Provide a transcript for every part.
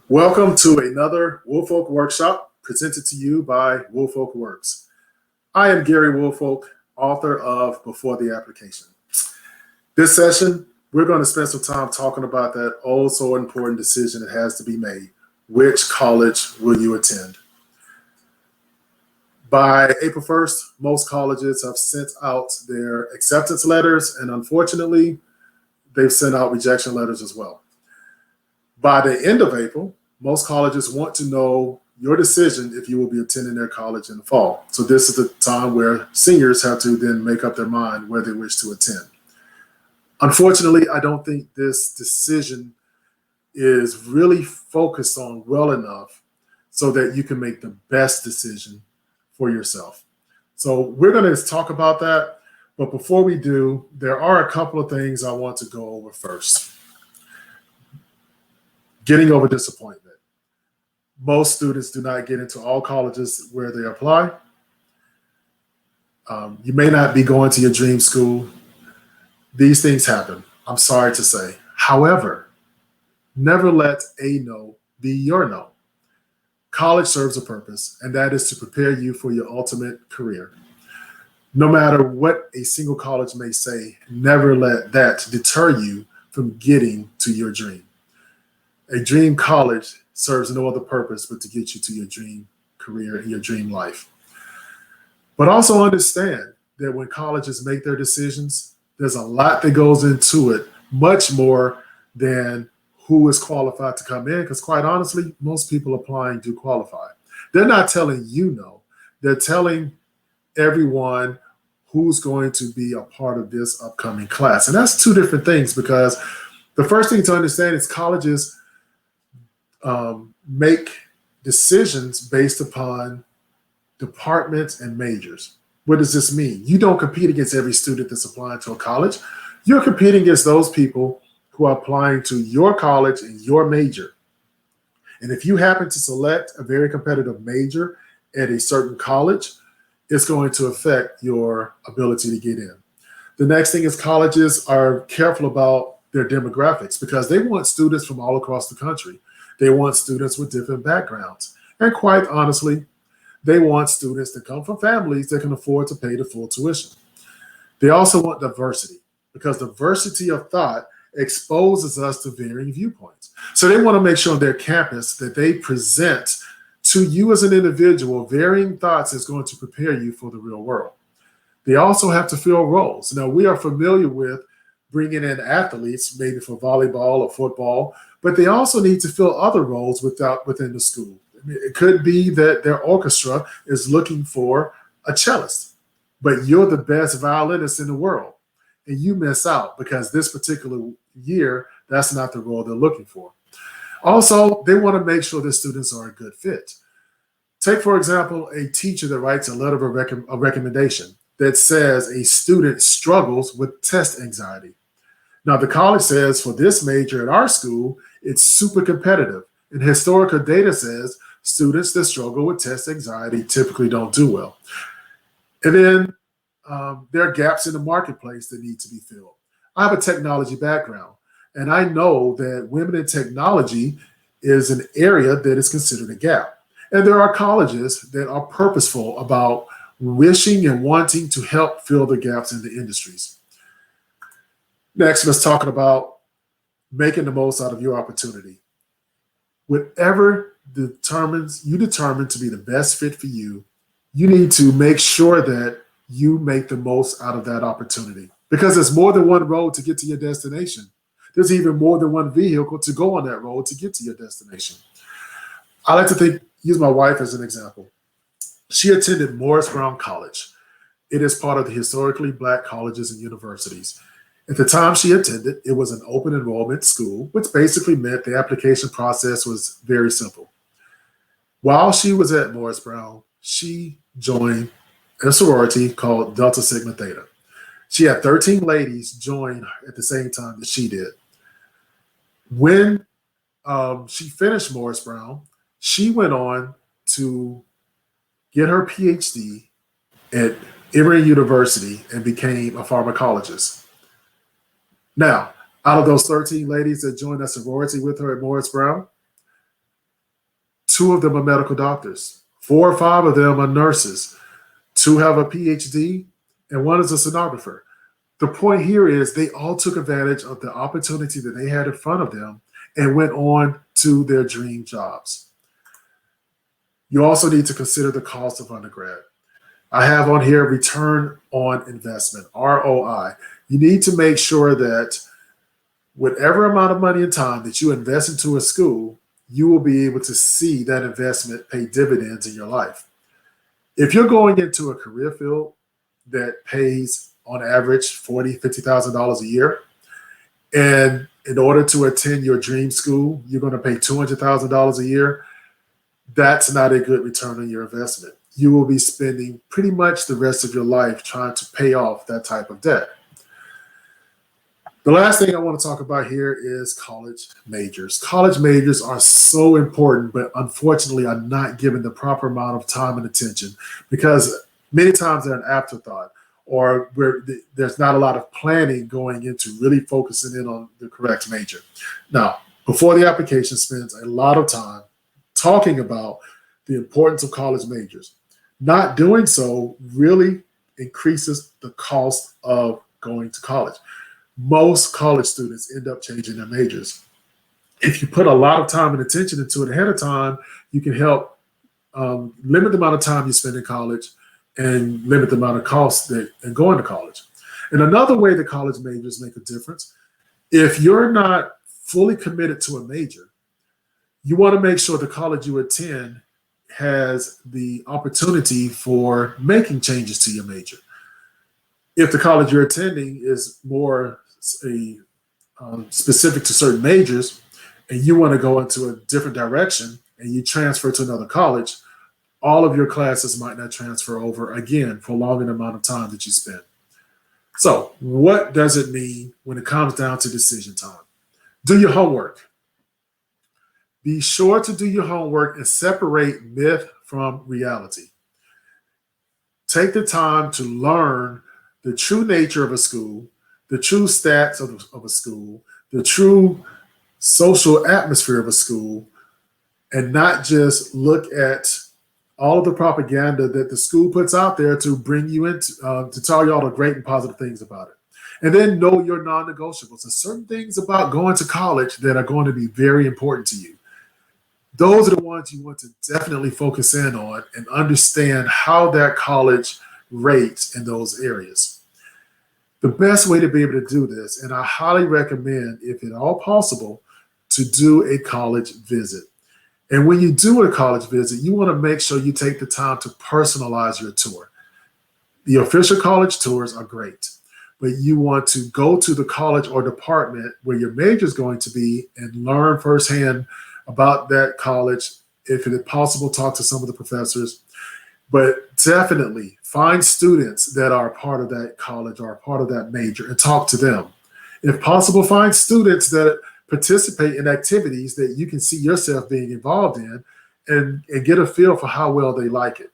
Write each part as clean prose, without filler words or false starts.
Welcome to another Woolfolk workshop presented to you by Woolfolk Works. I am Gary Woolfolk, author of Before the Application. This session, we're going to spend some time talking about that oh so important decision that has to be made. Which college will you attend? By April 1st, most colleges have sent out their acceptance letters, and unfortunately, they've sent out rejection letters as well. By the end of April, most colleges want to know your decision if you will be attending their college in the fall. So this is the time where seniors have to then make up their mind where they wish to attend. Unfortunately, I don't think this decision is really focused on well enough so that you can make the best decision for yourself. So we're going to talk about that. But before we do, there are a couple of things I want to go over first. Getting over disappointment. Most students do not get into all colleges where they apply. You may not be going to your dream school. These things happen, I'm sorry to say. However, never let a no be your no. College serves a purpose, and that is to prepare you for your ultimate career. No matter what a single college may say, never let that deter you from getting to your dream. A dream college serves no other purpose but to get you to your dream career and your dream life. But also understand that when colleges make their decisions, there's a lot that goes into it, much more than who is qualified to come in, because quite honestly, most people applying do qualify. They're not telling you no. They're telling everyone who's going to be a part of this upcoming class. And that's two different things, because the first thing to understand is colleges make decisions based upon departments and majors. What does this mean? You don't compete against every student that's applying to a college. You're competing against those people who are applying to your college and your major. And if you happen to select a very competitive major at a certain college, it's going to affect your ability to get in. The next thing is colleges are careful about their demographics because they want students from all across the country. They want students with different backgrounds. And quite honestly, they want students that come from families that can afford to pay the full tuition. They also want diversity because diversity of thought exposes us to varying viewpoints. So they want to make sure on their campus that they present to you as an individual varying thoughts that's going to prepare you for the real world. They also have to fill roles. Now, we are familiar with bringing in athletes, maybe for volleyball or football, but they also need to fill other roles within the school. I mean, it could be that their orchestra is looking for a cellist, but you're the best violinist in the world, and you miss out because this particular year, that's not the role they're looking for. Also, they want to make sure the students are a good fit. Take, for example, a teacher that writes a letter of recommendation that says a student struggles with test anxiety. Now, the college says for this major at our school, it's super competitive. And historical data says students that struggle with test anxiety typically don't do well. And then there are gaps in the marketplace that need to be filled. I have a technology background, and I know that women in technology is an area that is considered a gap. And there are colleges that are purposeful about wishing and wanting to help fill the gaps in the industries. Next, let's talk about making the most out of your opportunity. Whatever you determine to be the best fit for you, you need to make sure that you make the most out of that opportunity because there's more than one road to get to your destination. There's even more than one vehicle to go on that road to get to your destination. I like to use my wife as an example. She attended Morris Brown College. It is part of the historically Black colleges and universities. At the time she attended, it was an open enrollment school, which basically meant the application process was very simple. While she was at Morris Brown, she joined a sorority called Delta Sigma Theta. She had 13 ladies join at the same time that she did. When she finished Morris Brown, she went on to get her PhD at Emory University and became a pharmacologist. Now, out of those 13 ladies that joined a sorority with her at Morris Brown, 2 of them are medical doctors, 4 or 5 of them are nurses, 2 have a PhD, and 1 is a sonographer. The point here is they all took advantage of the opportunity that they had in front of them and went on to their dream jobs. You also need to consider the cost of undergrad. I have on here return on investment, ROI. You need to make sure that whatever amount of money and time that you invest into a school, you will be able to see that investment pay dividends in your life. If you're going into a career field that pays on average $40,000, $50,000 a year, and in order to attend your dream school, you're going to pay $200,000 a year, that's not a good return on your investment. You will be spending pretty much the rest of your life trying to pay off that type of debt. The last thing I want to talk about here is college majors. College majors are so important, but unfortunately are not given the proper amount of time and attention because many times they're an afterthought or where there's not a lot of planning going into really focusing in on the correct major. Now, before the application spends a lot of time talking about the importance of college majors. Not doing so really increases the cost of going to college. Most college students end up changing their majors. If you put a lot of time and attention into it ahead of time, you can help limit the amount of time you spend in college and limit the amount of costs that in going to college. And another way that college majors make a difference, if you're not fully committed to a major, you want to make sure the college you attend has the opportunity for making changes to your major. If the college you're attending is more specific to certain majors and you want to go into a different direction and you transfer to another college, all of your classes might not transfer over again for a longer amount of time that you spend. So what does it mean when it comes down to decision time? Do your homework. Be sure to do your homework and separate myth from reality. Take the time to learn the true nature of a school, the true stats of a school, the true social atmosphere of a school, and not just look at all of the propaganda that the school puts out there to bring you into, to tell you all the great and positive things about it. And then know your non-negotiables. There's certain things about going to college that are going to be very important to you. Those are the ones you want to definitely focus in on and understand how that college rates in those areas. The best way to be able to do this, and I highly recommend, if at all possible, to do a college visit. And when you do a college visit, you want to make sure you take the time to personalize your tour. The official college tours are great, but you want to go to the college or department where your major is going to be and learn firsthand about that college. If it is possible, talk to some of the professors, but definitely find students that are part of that college or part of that major and talk to them. If possible, find students that participate in activities that you can see yourself being involved in and get a feel for how well they like it.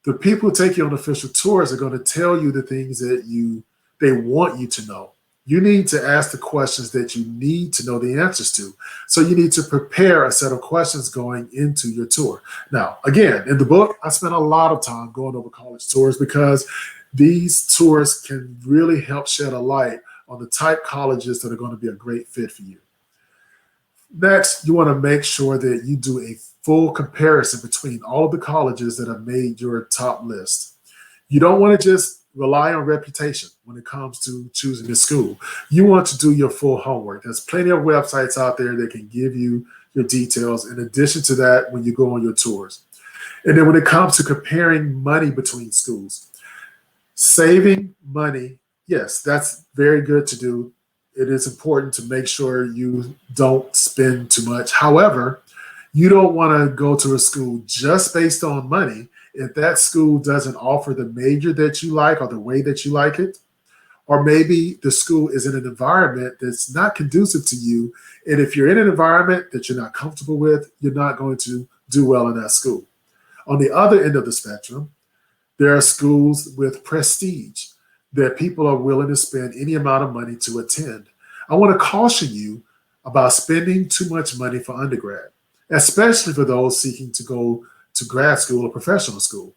The people who take you on official tours are going to tell you the things that they want you to know. You need to ask the questions that you need to know the answers to. So you need to prepare a set of questions going into your tour. Now, again, in the book, I spent a lot of time going over college tours because these tours can really help shed a light on the type colleges that are going to be a great fit for you. Next, you want to make sure that you do a full comparison between all of the colleges that have made your top list. You don't want to just rely on reputation when it comes to choosing a school. You want to do your full homework. There's plenty of websites out there that can give you your details in addition to that when you go on your tours. And then when it comes to comparing money between schools, saving money, yes, that's very good to do. It is important to make sure you don't spend too much. However, you don't want to go to a school just based on money if that school doesn't offer the major that you like or the way that you like it, or maybe the school is in an environment that's not conducive to you. And if you're in an environment that you're not comfortable with, you're not going to do well in that school. On the other end of the spectrum, there are schools with prestige that people are willing to spend any amount of money to attend. I want to caution you about spending too much money for undergrad. especially for those seeking to go to grad school or professional school.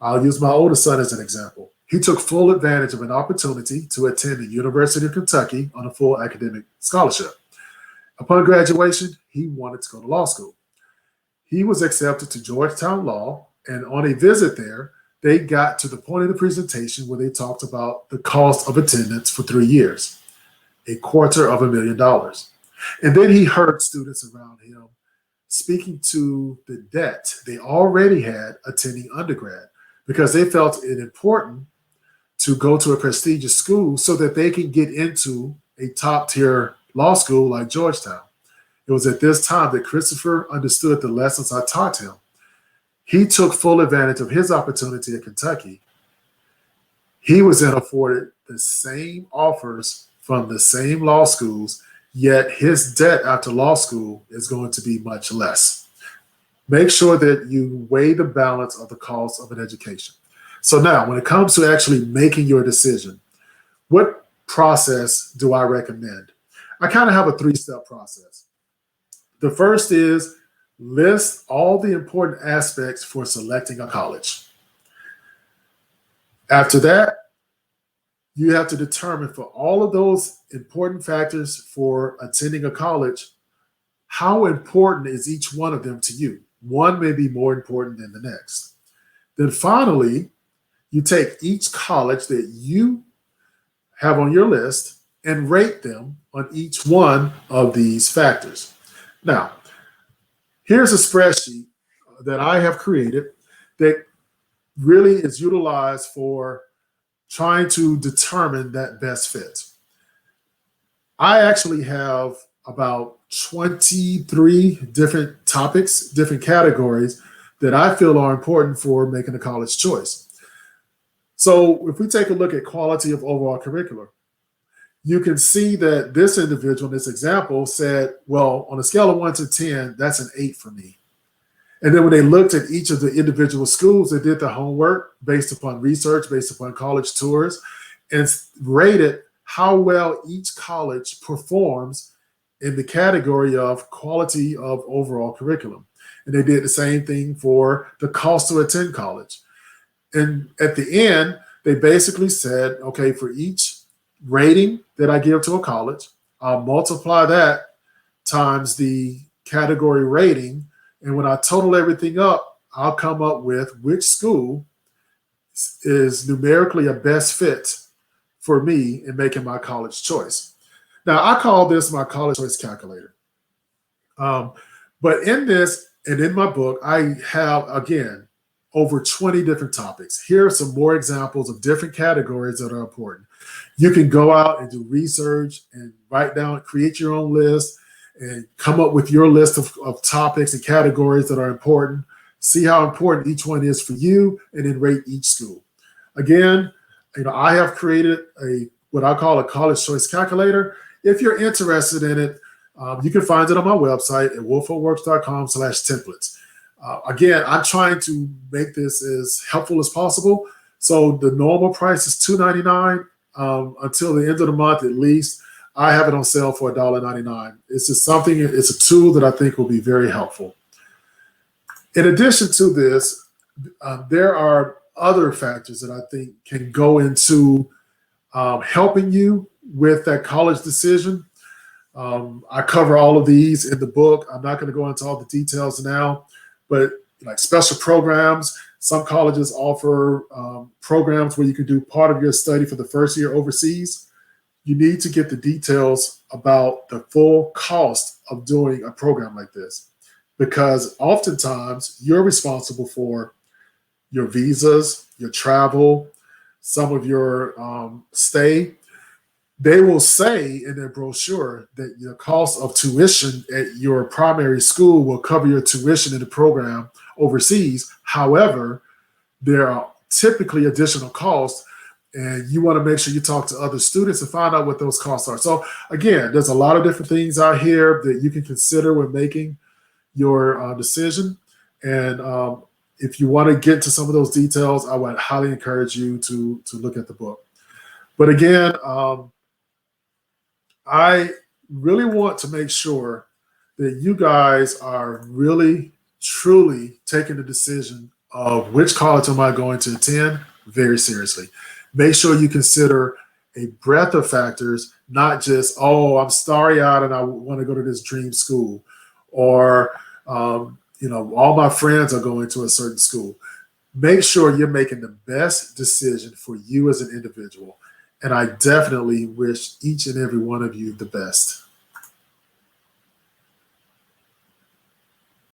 I'll use my oldest son as an example. He took full advantage of an opportunity to attend the University of Kentucky on a full academic scholarship. Upon graduation, he wanted to go to law school. He was accepted to Georgetown Law, and on a visit there, they got to the point of the presentation where they talked about the cost of attendance for 3 years, $250,000. And then he heard students around him speaking to the debt they already had attending undergrad because they felt it important to go to a prestigious school so that they can get into a top tier law school like Georgetown. It was at this time that Christopher understood the lessons I taught him. He took full advantage of his opportunity at Kentucky. He was then afforded the same offers from the same law schools, yet his debt after law school is going to be much less. Make sure that you weigh the balance of the cost of an education. So now, when it comes to actually making your decision, what process do I recommend? I kind of have a 3-step process. The first is list all the important aspects for selecting a college. After that, you have to determine for all of those important factors for attending a college, how important is each one of them to you? One may be more important than the next. Then finally, you take each college that you have on your list and rate them on each one of these factors. Now, here's a spreadsheet that I have created that really is utilized for trying to determine that best fit. I actually have about 23 different topics, different categories that I feel are important for making a college choice. So if we take a look at quality of overall curriculum, you can see that this individual in this example said, well, on a scale of 1 to 10, that's an 8 for me. And then when they looked at each of the individual schools, they did the homework based upon research, based upon college tours, and rated how well each college performs in the category of quality of overall curriculum. And they did the same thing for the cost to attend college. And at the end, they basically said, okay, for each rating that I give to a college, I'll multiply that times the category rating. And when I total everything up, I'll come up with which school is numerically a best fit for me in making my college choice. Now, I call this my college choice calculator. But in this and in my book, I have, again, over 20 different topics. Here are some more examples of different categories that are important. You can go out and do research and write down, create your own list and come up with your list of topics and categories that are important. See how important each one is for you and then rate each school. Again, I have created what I call a college choice calculator. If you're interested in it, you can find it on my website at wolfoworks.com/templates. Again, I'm trying to make this as helpful as possible. So the normal price is $2.99 until the end of the month at least. I have it on sale for $1.99. It's just something, it's a tool that I think will be very helpful. In addition to this, there are other factors that I think can go into helping you with that college decision. I cover all of these in the book. I'm not going to go into all the details now, but like special programs, some colleges offer programs where you can do part of your study for the first year overseas. You need to get the details about the full cost of doing a program like this, because oftentimes you're responsible for your visas, your travel, some of your stay. They will say in their brochure that your cost of tuition at your primary school will cover your tuition in the program overseas. However, there are typically additional costs, and you want to make sure you talk to other students and find out what those costs are. So again, there's a lot of different things out here that you can consider when making your decision. And if you want to get to some of those details, I would highly encourage you to look at the book. But again, I really want to make sure that you guys are really, truly taking the decision of which college am I going to attend very seriously. Make sure you consider a breadth of factors, not just, oh, I'm starry eyed and I want to go to this dream school, or, all my friends are going to a certain school. Make sure you're making the best decision for you as an individual. And I definitely wish each and every one of you the best.